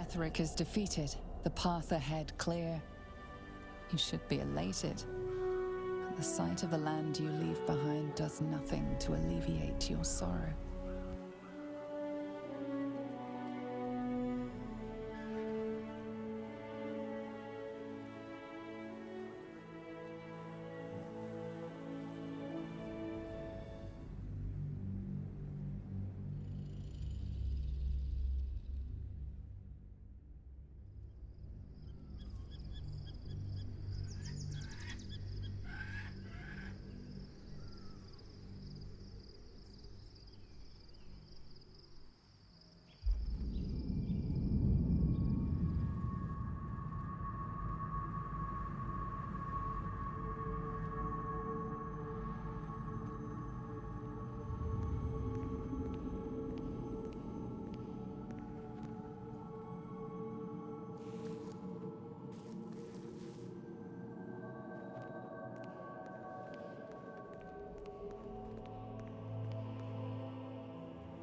Ketherick is defeated, the path ahead clear. You should be elated. But the sight of the land you leave behind does nothing to alleviate your sorrow.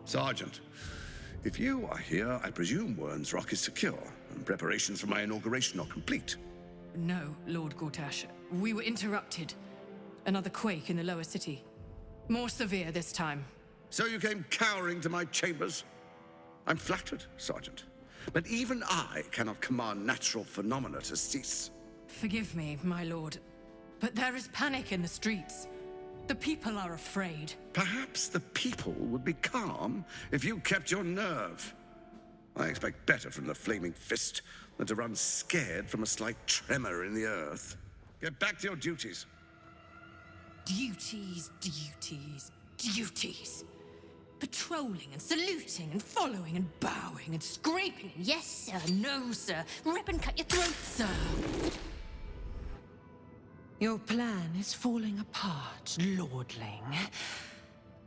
Sergeant, if you are here, I presume Wern's Rock is secure, and preparations for my inauguration are complete. No, Lord Gortash. We were interrupted. Another quake in the lower city. More severe this time. So you came cowering to my chambers? I'm flattered, Sergeant. But even I cannot command natural phenomena to cease. Forgive me, my lord, but there is panic in the streets. The people are afraid. Perhaps the people would be calm if you kept your nerve. I expect better from the Flaming Fist than to run scared from a slight tremor in the earth. Get back to your duties. Duties, duties, duties. Patrolling and saluting and following and bowing and scraping. Yes, sir. No, sir. Rip and cut your throat, sir. Your plan is falling apart, lordling.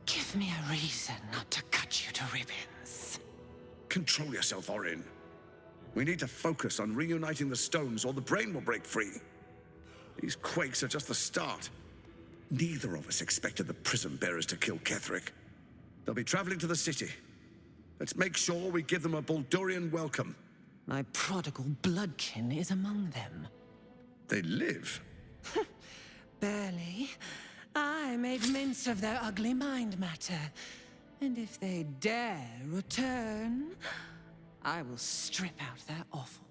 Give me a reason not to cut you to ribbons. Control yourself, Orin. We need to focus on reuniting the stones or the brain will break free. These quakes are just the start. Neither of us expected the prison bearers to kill Ketherick. They'll be traveling to the city. Let's make sure we give them a Baldurian welcome. My prodigal bloodkin is among them. They live. Barely. I made mince of their ugly mind matter. And if they dare return, I will strip out their offal.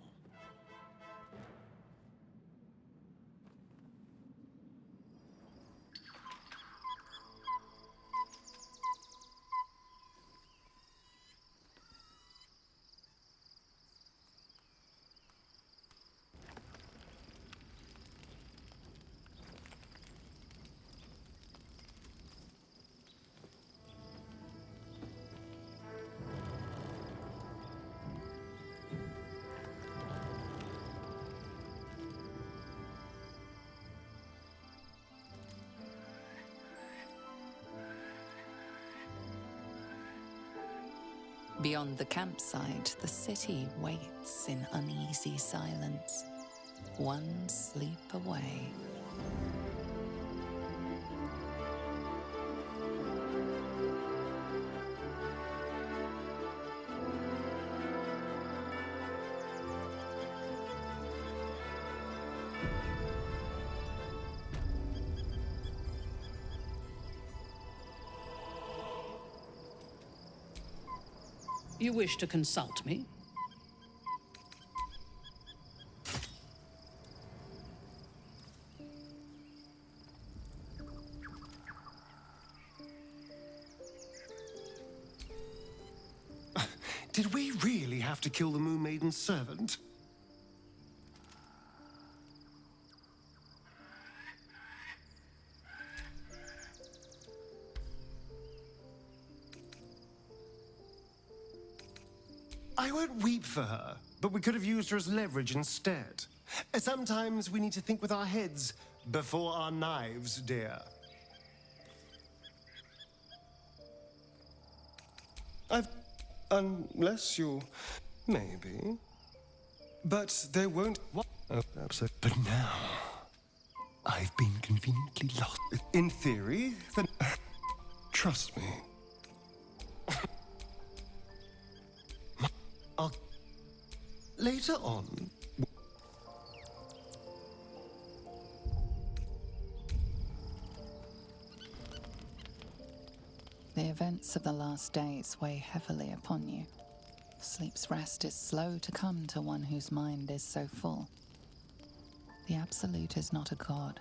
Beyond the campsite, the city waits in uneasy silence, one sleep away. You wish to consult me? Did we really have to kill the Moon Maiden's servant? I won't weep for her, but we could have used her as leverage instead. Sometimes we need to think with our heads before our knives, dear. Unless you... maybe. But there won't... What? Oh, absolutely. But now... I've been conveniently lost. In theory, then... Trust me. later on. The events of the last days weigh heavily upon you. Sleep's rest is slow to come to one whose mind is so full. The Absolute is not a god,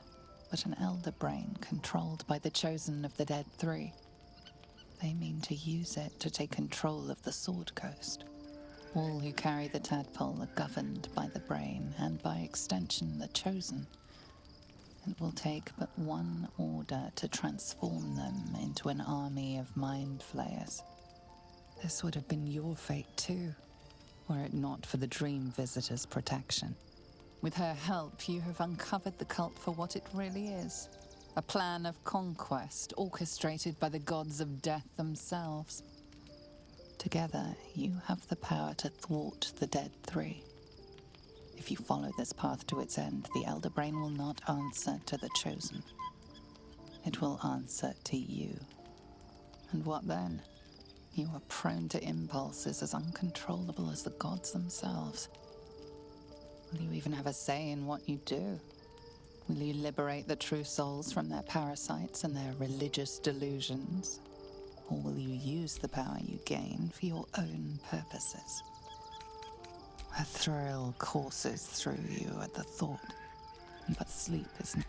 but an elder brain controlled by the chosen of the Dead Three. They mean to use it to take control of the Sword Coast. All who carry the tadpole are governed by the brain, and by extension the chosen. It will take but one order to transform them into an army of mind flayers. This would have been your fate too, were it not for the Dream Visitor's protection. With her help, you have uncovered the cult for what it really is. A plan of conquest orchestrated by the gods of death themselves. Together, you have the power to thwart the Dead Three. If you follow this path to its end, the Elder Brain will not answer to the Chosen. It will answer to you. And what then? You are prone to impulses as uncontrollable as the gods themselves. Will you even have a say in what you do? Will you liberate the true souls from their parasites and their religious delusions? Or will you use the power you gain for your own purposes? A thrill courses through you at the thought, but sleep is not.